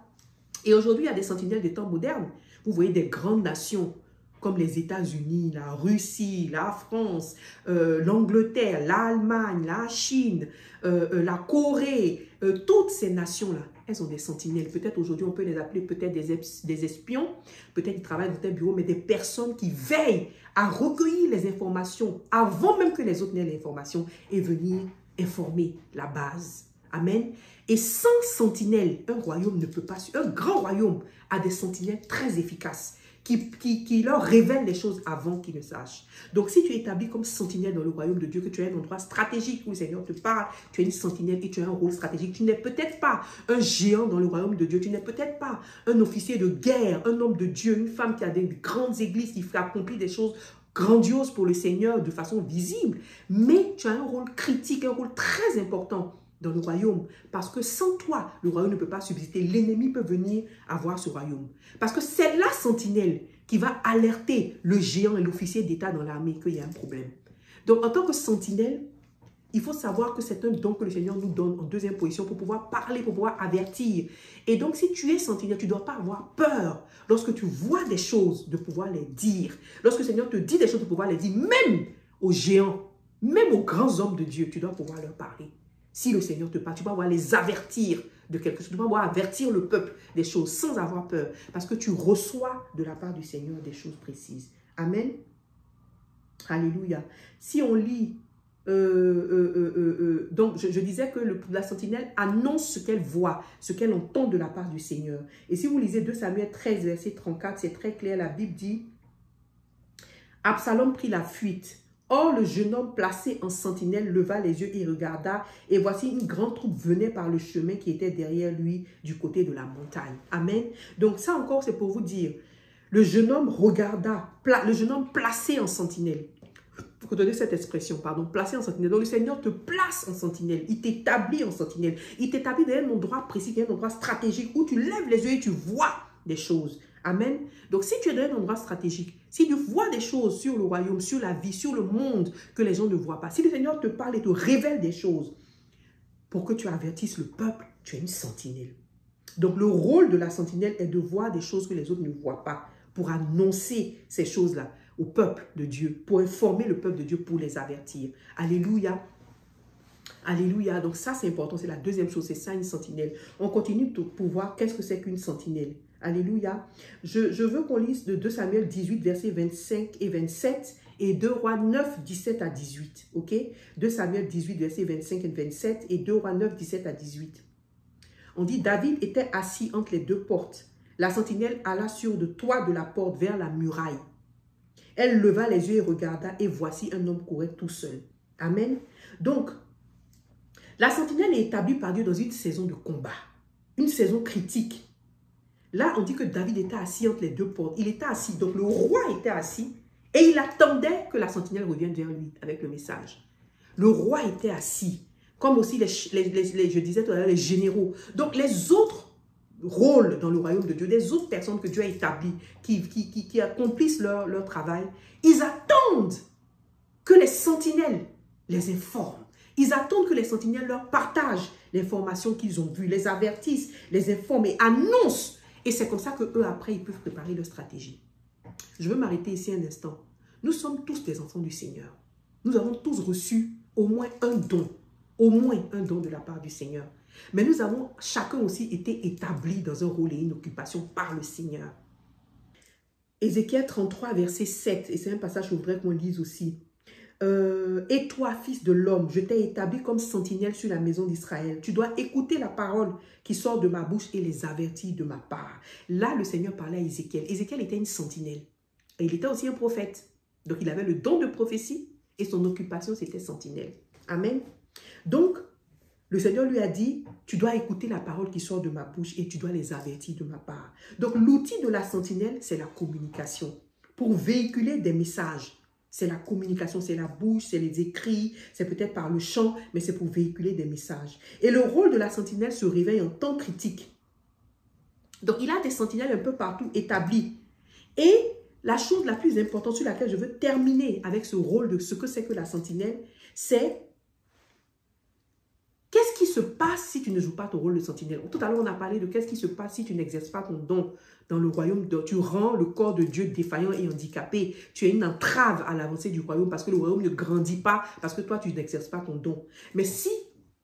Et aujourd'hui, il y a des sentinelles des temps modernes. Vous voyez des grandes nations comme les États-Unis, la Russie, la France, l'Angleterre, l'Allemagne, la Chine, la Corée, toutes ces nations-là, elles ont des sentinelles. Peut-être aujourd'hui, on peut les appeler peut-être des espions, peut-être qu'ils travaillent dans un bureau, mais des personnes qui veillent à recueillir les informations avant même que les autres n'aient l'information et venir informer la base. Amen. Et sans sentinelles, un royaume ne peut pas... Un grand royaume a des sentinelles très efficaces qui leur révèlent les choses avant qu'ils ne sachent. Donc, si tu es établi comme sentinelle dans le royaume de Dieu, que tu as un endroit stratégique où le Seigneur te parle, tu es une sentinelle et tu as un rôle stratégique. Tu n'es peut-être pas un géant dans le royaume de Dieu. Tu n'es peut-être pas un officier de guerre, un homme de Dieu, une femme qui a des grandes églises, qui accomplit des choses grandioses pour le Seigneur de façon visible. Mais tu as un rôle critique, un rôle très important dans le royaume, parce que sans toi, le royaume ne peut pas subsister. L'ennemi peut venir avoir ce royaume. Parce que c'est la sentinelle qui va alerter le géant et l'officier d'État dans l'armée qu'il y a un problème. Donc, en tant que sentinelle, il faut savoir que c'est un don que le Seigneur nous donne en deuxième position pour pouvoir parler, pour pouvoir avertir. Et donc, si tu es sentinelle, tu ne dois pas avoir peur lorsque tu vois des choses de pouvoir les dire. Lorsque le Seigneur te dit des choses de pouvoir les dire, même aux géants, même aux grands hommes de Dieu, tu dois pouvoir leur parler. Si le Seigneur te parle, tu dois pouvoir les avertir de quelque chose. Tu dois pouvoir avertir le peuple des choses sans avoir peur. Parce que tu reçois de la part du Seigneur des choses précises. Amen. Alléluia. Si on lit, donc je disais que la sentinelle annonce ce qu'elle voit, ce qu'elle entend de la part du Seigneur. Et si vous lisez 2 Samuel 13, verset 34, c'est très clair. La Bible dit, Absalom prit la fuite. Or, le jeune homme placé en sentinelle leva les yeux et regarda, et voici une grande troupe venait par le chemin qui était derrière lui du côté de la montagne. Amen. Donc ça encore, c'est pour vous dire, le jeune homme regarda, le jeune homme placé en sentinelle. faut donner cette expression, pardon, placer en sentinelle. Donc le Seigneur te place en sentinelle, il t'établit en sentinelle. Il t'établit dans un endroit précis, dans un endroit stratégique où tu lèves les yeux et tu vois des choses. Amen. Donc si tu es dans un endroit stratégique, si tu vois des choses sur le royaume, sur la vie, sur le monde que les gens ne voient pas, si le Seigneur te parle et te révèle des choses pour que tu avertisses le peuple, tu es une sentinelle. Donc le rôle de la sentinelle est de voir des choses que les autres ne voient pas, pour annoncer ces choses-là au peuple de Dieu, pour informer le peuple de Dieu, pour les avertir. Alléluia. Alléluia. Donc ça, c'est important. C'est la deuxième chose. C'est ça, une sentinelle. On continue pour voir qu'est-ce que c'est qu'une sentinelle. Alléluia. Je veux qu'on lise de 2 Samuel 18, versets 25 et 27 et 2 Rois 9, 17 à 18. Ok? 2 Samuel 18, versets 25 et 27 et 2 Rois 9, 17 à 18. On dit, David était assis entre les deux portes. La sentinelle alla sur le toit de la porte vers la muraille. Elle leva les yeux et regarda, et voici un homme courait tout seul. Amen. Donc, la sentinelle est établie par Dieu dans une saison de combat, une saison critique. Là, on dit que David était assis entre les deux portes. Il était assis, donc le roi était assis, et il attendait que la sentinelle revienne vers lui avec le message. Le roi était assis, comme aussi je disais tout à l'heure, les généraux. Donc, les autres rôle dans le royaume de Dieu, des autres personnes que Dieu a établies, qui accomplissent leur travail, ils attendent que les sentinelles les informent. Ils attendent que les sentinelles leur partagent l'information qu'ils ont vue, les avertissent, les informent et annoncent. Et c'est comme ça qu'eux, après, ils peuvent préparer leur stratégie. Je veux m'arrêter ici un instant. Nous sommes tous des enfants du Seigneur. Nous avons tous reçu au moins un don de la part du Seigneur. Mais nous avons chacun aussi été établis dans un rôle et une occupation par le Seigneur. Ézéchiel 33, verset 7, et c'est un passage que je voudrais qu'on lise aussi. Et toi, fils de l'homme, je t'ai établi comme sentinelle sur la maison d'Israël. Tu dois écouter la parole qui sort de ma bouche et les avertir de ma part. Là, le Seigneur parlait à Ézéchiel. Ézéchiel était une sentinelle. Et il était aussi un prophète. Donc, il avait le don de prophétie et son occupation, c'était sentinelle. Amen. Donc, le Seigneur lui a dit, tu dois écouter la parole qui sort de ma bouche et tu dois les avertir de ma part. Donc, l'outil de la sentinelle, c'est la communication. Pour véhiculer des messages, c'est la communication, c'est la bouche, c'est les écrits, c'est peut-être par le chant, mais c'est pour véhiculer des messages. Et le rôle de la sentinelle se réveille en temps critique. Donc, il a des sentinelles un peu partout établies. Et la chose la plus importante sur laquelle je veux terminer avec ce rôle de ce que c'est que la sentinelle, c'est qu'est-ce qui se passe si tu ne joues pas ton rôle de sentinelle? Tout à l'heure, on a parlé de qu'est-ce qui se passe si tu n'exerces pas ton don dans le royaume. Tu rends le corps de Dieu défaillant et handicapé. Tu es une entrave à l'avancée du royaume parce que le royaume ne grandit pas, parce que toi, tu n'exerces pas ton don. Mais si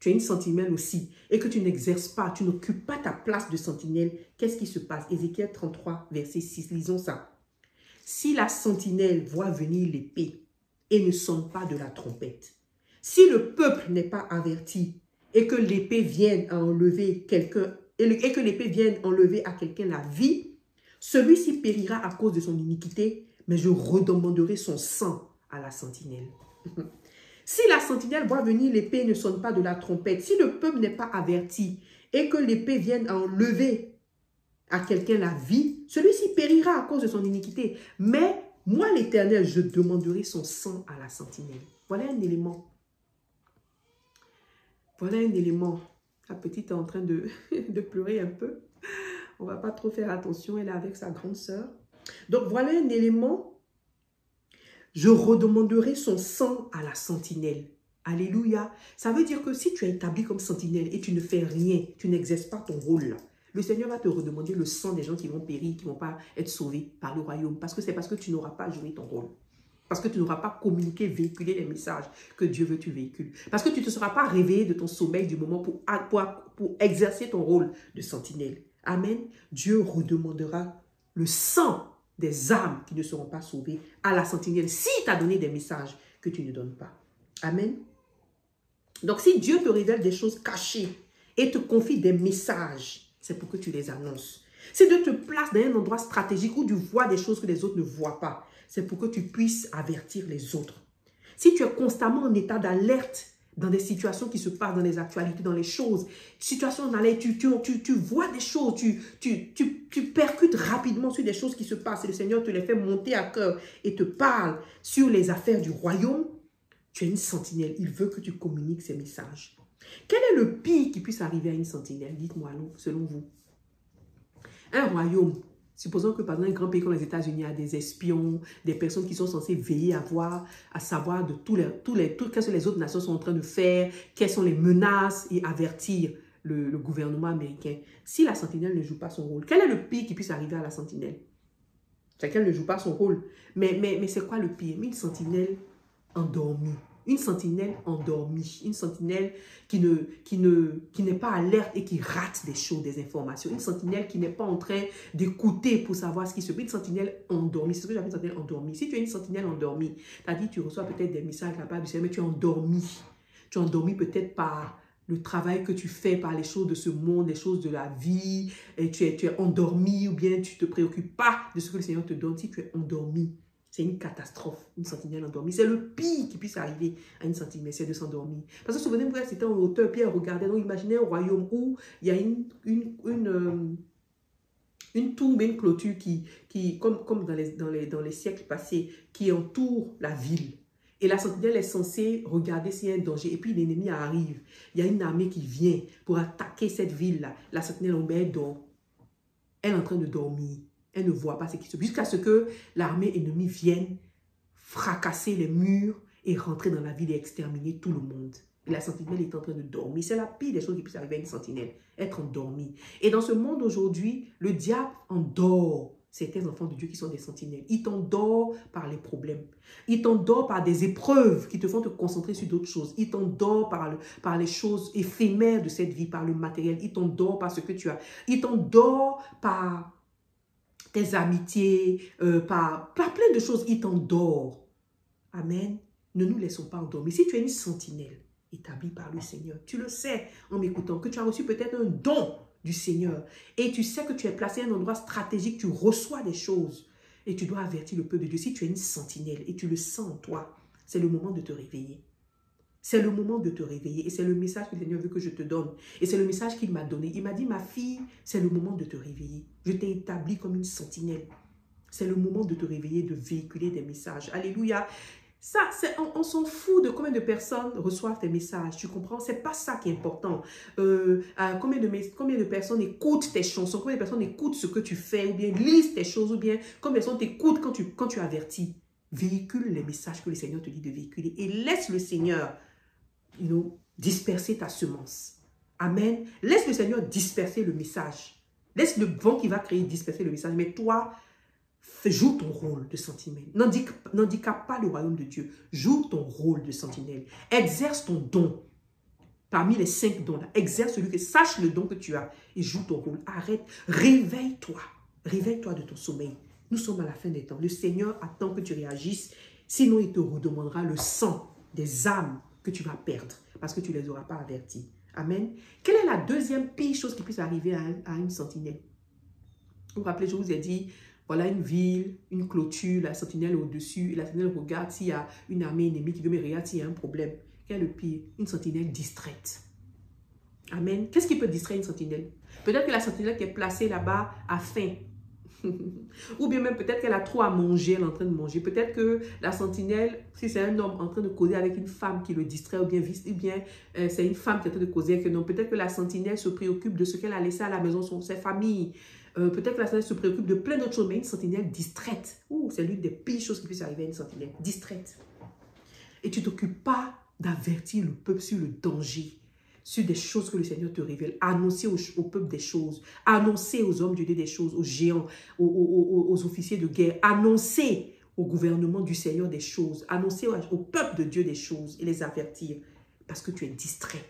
tu es une sentinelle aussi et que tu n'exerces pas, tu n'occupes pas ta place de sentinelle, qu'est-ce qui se passe? Ézéchiel 33, verset 6, lisons ça. Si la sentinelle voit venir l'épée et ne sonne pas de la trompette, si le peuple n'est pas averti, et que l'épée vienne enlever quelqu'un, et que l'épée vienne enlever à quelqu'un la vie, celui-ci périra à cause de son iniquité, mais je redemanderai son sang à la sentinelle. Si la sentinelle voit venir l'épée et ne sonne pas de la trompette, si le peuple n'est pas averti, et que l'épée vienne enlever à quelqu'un la vie, celui-ci périra à cause de son iniquité. Mais moi, l'Éternel, je demanderai son sang à la sentinelle. Voilà un élément. Voilà un élément. La petite est en train de pleurer un peu. On ne va pas trop faire attention. Elle est avec sa grande sœur. Donc, voilà un élément. Je redemanderai son sang à la sentinelle. Alléluia. Ça veut dire que si tu es établi comme sentinelle et tu ne fais rien, tu n'exerces pas ton rôle, le Seigneur va te redemander le sang des gens qui vont périr, qui ne vont pas être sauvés par le royaume. Parce que c'est parce que tu n'auras pas joué ton rôle. Parce que tu n'auras pas communiqué, véhiculé les messages que Dieu veut que tu véhicules. Parce que tu ne te seras pas réveillé de ton sommeil du moment pour exercer ton rôle de sentinelle. Amen. Dieu redemandera le sang des âmes qui ne seront pas sauvées à la sentinelle s'il t'a donné des messages que tu ne donnes pas. Amen. Donc si Dieu te révèle des choses cachées et te confie des messages, c'est pour que tu les annonces. Si Dieu te place dans un endroit stratégique où tu vois des choses que les autres ne voient pas, c'est pour que tu puisses avertir les autres. Si tu es constamment en état d'alerte dans des situations qui se passent, dans les actualités, dans les choses, situations dans lesquelles tu vois des choses, tu percutes rapidement sur des choses qui se passent et le Seigneur te les fait monter à cœur et te parle sur les affaires du royaume, Tu es une sentinelle. Il veut que tu communiques ces messages. Quel est le pire qui puisse arriver à une sentinelle? Dites-moi, selon vous. Un royaume. Supposons que, par exemple, un grand pays comme les États-Unis a des espions, des personnes qui sont censées veiller à savoir de qu'est-ce que les autres nations sont en train de faire, quelles sont les menaces et avertir le gouvernement américain. Si la sentinelle ne joue pas son rôle, quel est le pire qui puisse arriver à la sentinelle? C'est qu'elle ne joue pas son rôle. Mais c'est quoi le pire? Une sentinelle endormie. Une sentinelle endormie, une sentinelle qui n'est pas alerte et qui rate des choses, des informations. Une sentinelle qui n'est pas en train d'écouter pour savoir ce qui se passe. Une sentinelle endormie, c'est ce que j'appelle une sentinelle endormie. Si tu es une sentinelle endormie, c'est-à-dire tu reçois peut-être des messages de la part du Seigneur, mais tu es endormi. Tu es endormi peut-être par le travail que tu fais, par les choses de ce monde, les choses de la vie, et tu es endormi ou bien tu ne te préoccupes pas de ce que le Seigneur te donne. Si tu es endormi, c'est une catastrophe, une sentinelle endormie. C'est le pire qui puisse arriver à une sentinelle, c'est de s'endormir. Parce que souvenez-vous, c'était en hauteur, puis elle regardait, donc imaginez un royaume où il y a une tour, mais une clôture qui comme dans les siècles passés, qui entoure la ville. Et la sentinelle est censée regarder s'il y a un danger. Et puis l'ennemi arrive. Il y a une armée qui vient pour attaquer cette ville-là. La sentinelle, elle dort. Elle est en train de dormir. Elle ne voit pas ce qui se passe. Jusqu'à ce que l'armée ennemie vienne fracasser les murs et rentrer dans la ville et exterminer tout le monde. Et la sentinelle est en train de dormir. C'est la pire des choses qui puisse arriver à une sentinelle. Être endormie. Et dans ce monde aujourd'hui, le diable endort certains enfants de Dieu qui sont des sentinelles. Il t'endort par les problèmes. Il t'endort par des épreuves qui te font te concentrer sur d'autres choses. Il t'endort par les choses éphémères de cette vie, par le matériel. Il t'endort par ce que tu as. Il t'endort par tes amitiés, par plein de choses. Il t'endort. Amen. Ne nous laissons pas endormir. Si tu es une sentinelle établie par le Seigneur, tu le sais en m'écoutant, que tu as reçu peut-être un don du Seigneur et tu sais que tu es placé à un endroit stratégique, tu reçois des choses et tu dois avertir le peuple de Dieu. Si tu es une sentinelle et tu le sens en toi, c'est le moment de te réveiller. C'est le moment de te réveiller et c'est le message que le Seigneur veut que je te donne. Et c'est le message qu'il m'a donné. Il m'a dit, ma fille, c'est le moment de te réveiller. Je t'ai établi comme une sentinelle. C'est le moment de te réveiller, de véhiculer des messages. Alléluia. Ça, on s'en fout de combien de personnes reçoivent tes messages. Tu comprends? C'est pas ça qui est important. Combien de personnes écoutent tes chansons, combien de personnes écoutent ce que tu fais, ou bien lisent tes choses, ou bien combien de personnes t'écoutent quand tu avertis. Véhicule les messages que le Seigneur te dit de véhiculer et laisse le Seigneur disperser ta semence. Amen. Laisse le Seigneur disperser le message. Laisse le vent qui va créer disperser le message. Mais toi, joue ton rôle de sentinelle. N'handicape pas le royaume de Dieu. Joue ton rôle de sentinelle. Exerce ton don. Parmi les 5 dons, là, exerce celui que sache le don que tu as et joue ton rôle. Arrête. Réveille-toi. Réveille-toi de ton sommeil. Nous sommes à la fin des temps. Le Seigneur attend que tu réagisses. Sinon, il te redemandera le sang des âmes que tu vas perdre parce que tu ne les auras pas avertis. Amen. Quelle est la deuxième pire chose qui puisse arriver à une sentinelle? Vous vous rappelez, je vous ai dit, voilà une ville, une clôture, la sentinelle est au-dessus, et la sentinelle regarde s'il y a une armée ennemie qui veut, mais regarde s'il y a un problème. Quel est le pire? Une sentinelle distraite. Amen. Qu'est-ce qui peut distraire une sentinelle? Peut-être que la sentinelle qui est placée là-bas a faim. Ou bien même peut-être qu'elle a trop à manger, elle est en train de manger. Peut-être que la sentinelle, si c'est un homme en train de causer avec une femme qui le distrait, ou bien c'est une femme qui est en train de causer avec un homme. Peut-être que la sentinelle se préoccupe de ce qu'elle a laissé à la maison, sa famille. Peut-être que la sentinelle se préoccupe de plein d'autres choses, mais une sentinelle distraite. C'est l'une des pires choses qui puisse arriver à une sentinelle. Distraite. Et tu ne t'occupes pas d'avertir le peuple sur le danger, sur des choses que le Seigneur te révèle. Annoncer au peuple des choses. Annoncer aux hommes de Dieu des choses, aux géants, aux officiers de guerre. Annoncer au gouvernement du Seigneur des choses. Annoncer au peuple de Dieu des choses et les avertir. Parce que tu es distrait.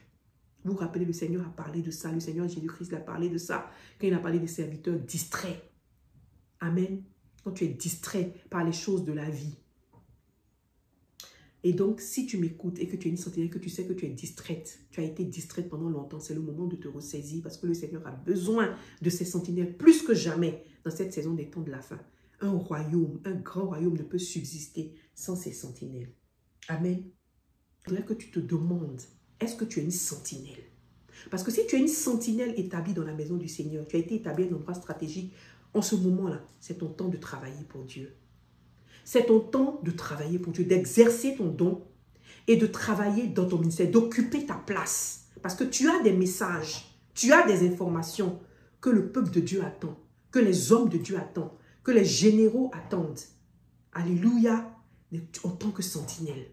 Vous vous rappelez, le Seigneur a parlé de ça. Le Seigneur Jésus-Christ a parlé de ça. Quand il a parlé des serviteurs distraits. Amen. Quand tu es distrait par les choses de la vie. Et donc, si tu m'écoutes et que tu es une sentinelle, que tu sais que tu es distraite, tu as été distraite pendant longtemps, c'est le moment de te ressaisir parce que le Seigneur a besoin de ces sentinelles plus que jamais dans cette saison des temps de la fin. Un royaume, un grand royaume ne peut subsister sans ces sentinelles. Amen. Il faudrait que tu te demandes, est-ce que tu es une sentinelle? Parce que si tu es une sentinelle établie dans la maison du Seigneur, tu as été établie à un endroit stratégique, en ce moment-là, c'est ton temps de travailler pour Dieu. C'est ton temps de travailler pour Dieu, d'exercer ton don et de travailler dans ton ministère, d'occuper ta place. Parce que tu as des messages, tu as des informations que le peuple de Dieu attend, que les hommes de Dieu attendent, que les généraux attendent. Alléluia, en tant que sentinelle.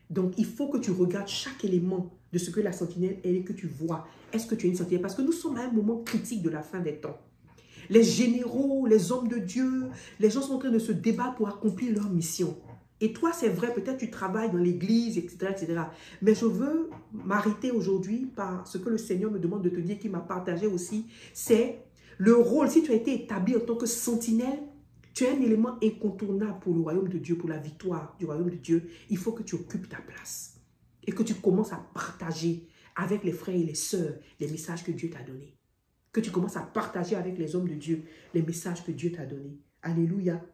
Donc, il faut que tu regardes chaque élément de ce que la sentinelle est et que tu vois. Est-ce que tu es une sentinelle? Parce que nous sommes à un moment critique de la fin des temps. Les généraux, les hommes de Dieu, les gens sont en train de se débattre pour accomplir leur mission. Et toi, c'est vrai, peut-être tu travailles dans l'église, etc., etc. Mais je veux m'arrêter aujourd'hui par ce que le Seigneur me demande de te dire, qu'il m'a partagé aussi, c'est le rôle. Si tu as été établi en tant que sentinelle, tu es un élément incontournable pour le royaume de Dieu, pour la victoire du royaume de Dieu. Il faut que tu occupes ta place et que tu commences à partager avec les frères et les sœurs les messages que Dieu t'a donnés. Que tu commences à partager avec les hommes de Dieu les messages que Dieu t'a donnés. Alléluia.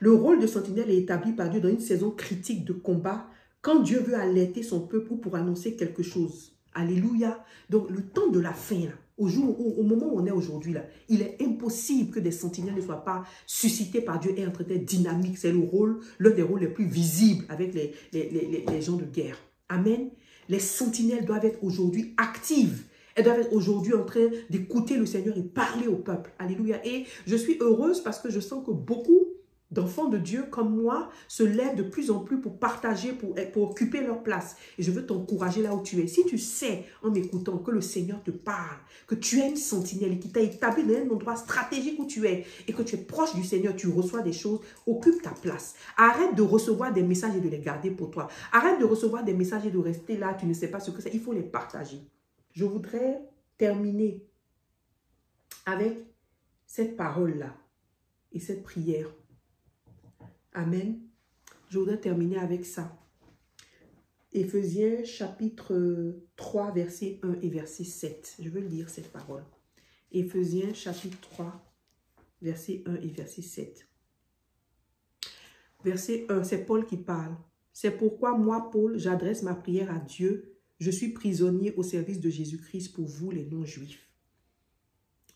Le rôle de sentinelle est établi par Dieu dans une saison critique de combat, quand Dieu veut alerter son peuple pour annoncer quelque chose. Alléluia. Donc, le temps de la fin, là, au moment où on est aujourd'hui, là, il est impossible que des sentinelles ne soient pas suscitées par Dieu et entretient dynamique. C'est l'un des rôles les plus visibles avec les gens de guerre. Amen. Les sentinelles doivent être aujourd'hui actives. Elles doivent être aujourd'hui en train d'écouter le Seigneur et parler au peuple. Alléluia. Et je suis heureuse parce que je sens que beaucoup d'enfants de Dieu comme moi se lèvent de plus en plus pour partager, pour occuper leur place. Et je veux t'encourager là où tu es. Si tu sais, en m'écoutant, que le Seigneur te parle, que tu es une sentinelle et qu'il t'a établi dans un endroit stratégique où tu es et que tu es proche du Seigneur, tu reçois des choses, occupe ta place. Arrête de recevoir des messages et de les garder pour toi. Arrête de recevoir des messages et de rester là, tu ne sais pas ce que c'est. Il faut les partager. Je voudrais terminer avec cette parole-là et cette prière. Amen. Je voudrais terminer avec ça. Éphésiens chapitre 3, verset 1 et verset 7. Je veux lire cette parole. Éphésiens chapitre 3, verset 1 et verset 7. Verset 1, c'est Paul qui parle. C'est pourquoi moi, Paul, j'adresse ma prière à Dieu. Je suis prisonnier au service de Jésus-Christ pour vous les non-juifs.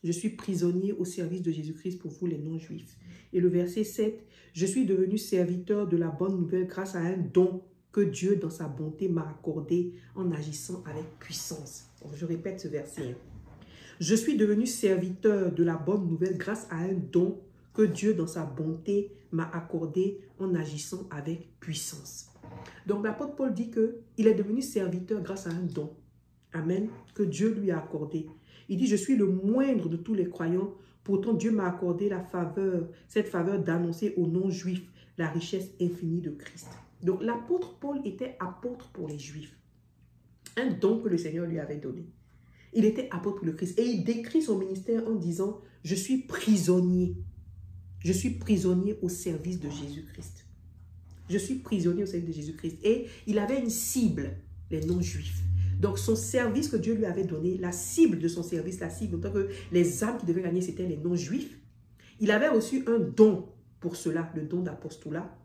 Je suis prisonnier au service de Jésus-Christ pour vous les non-juifs. Et le verset 7, je suis devenu serviteur de la bonne nouvelle grâce à un don que Dieu dans sa bonté m'a accordé en agissant avec puissance. Je répète ce verset. Je suis devenu serviteur de la bonne nouvelle grâce à un don que Dieu dans sa bonté m'a accordé en agissant avec puissance. Donc l'apôtre Paul dit qu'il est devenu serviteur grâce à un don. Amen. Que Dieu lui a accordé. Il dit, je suis le moindre de tous les croyants. Pourtant, Dieu m'a accordé la faveur, cette faveur d'annoncer aux non-juifs la richesse infinie de Christ. Donc, l'apôtre Paul était apôtre pour les juifs. Un don que le Seigneur lui avait donné. Il était apôtre pour le Christ. Et il décrit son ministère en disant, je suis prisonnier. Je suis prisonnier au service de Jésus-Christ. Je suis prisonnier au service de Jésus-Christ. Et il avait une cible, les non-juifs. Donc, son service que Dieu lui avait donné, la cible de son service, la cible, en tant que les âmes qui devaient gagner, c'était les non-juifs. Il avait reçu un don pour cela, le don d'apostolat.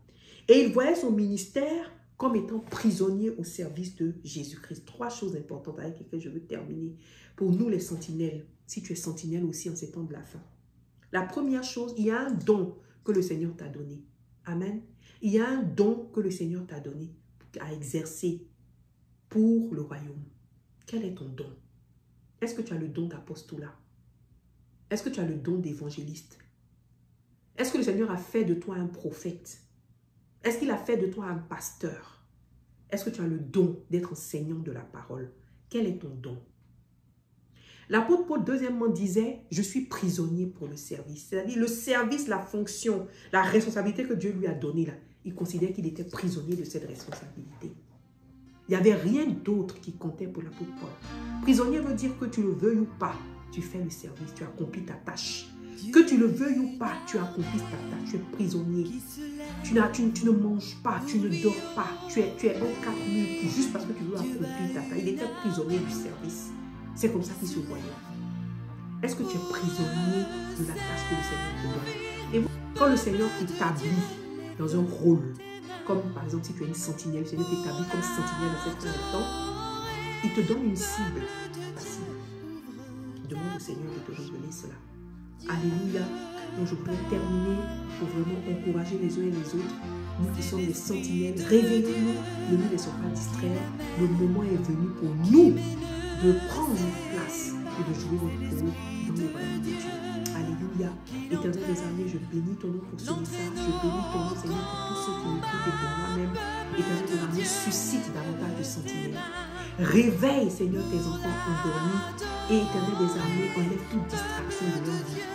Et il voyait son ministère comme étant prisonnier au service de Jésus-Christ. 3 choses importantes avec lesquelles je veux terminer. Pour nous, les sentinelles, si tu es sentinelle aussi en ces temps de la fin. La première chose, il y a un don que le Seigneur t'a donné. Amen. Il y a un don que le Seigneur t'a donné à exercer pour le royaume. Quel est ton don? Est-ce que tu as le don d'apostolat? Est-ce que tu as le don d'évangéliste? Est-ce que le Seigneur a fait de toi un prophète? Est-ce qu'il a fait de toi un pasteur? Est-ce que tu as le don d'être enseignant de la parole? Quel est ton don? L'apôtre Paul, deuxièmement, disait, je suis prisonnier pour le service. C'est-à-dire le service, la fonction, la responsabilité que Dieu lui a donnée, là, il considère qu'il était prisonnier de cette responsabilité. Il n'y avait rien d'autre qui comptait pour l'apôtre Paul. Prisonnier veut dire que tu le veuilles ou pas, tu fais le service, tu accomplis ta tâche. Que tu le veuilles ou pas, tu accomplis ta tâche, tu es prisonnier. Tu ne manges pas, tu ne dors pas, tu es en 4 murs juste parce que tu veux accomplir ta tâche. Il était prisonnier du service. C'est comme ça qu'il se voyait. Est-ce que tu es prisonnier de la tâche que le Seigneur te donne? Et quand le Seigneur t'établit dans un rôle, comme par exemple si tu es une sentinelle, le Seigneur t'établit comme sentinelle dans cette fin de temps, il te donne une cible. Demande au Seigneur de te révéler cela. Alléluia. Donc je voudrais terminer pour vraiment encourager les uns et les autres. Nous qui sommes des sentinelles, réveillons-nous, ne nous laissons pas distraire. Le moment est venu pour nous de prendre notre place et de jouer notre rôle dans le royaume de Dieu. Alléluia. Éternel des armées, je bénis ton nom pour ce message. Je bénis ton nom, Seigneur, pour tous ceux qui m'écoutent et pour moi-même. Éternel des armées, suscite davantage de sentinelles. Réveille, Seigneur, tes enfants endormis. Et éternel des armées, enlève toute distraction de leur vie.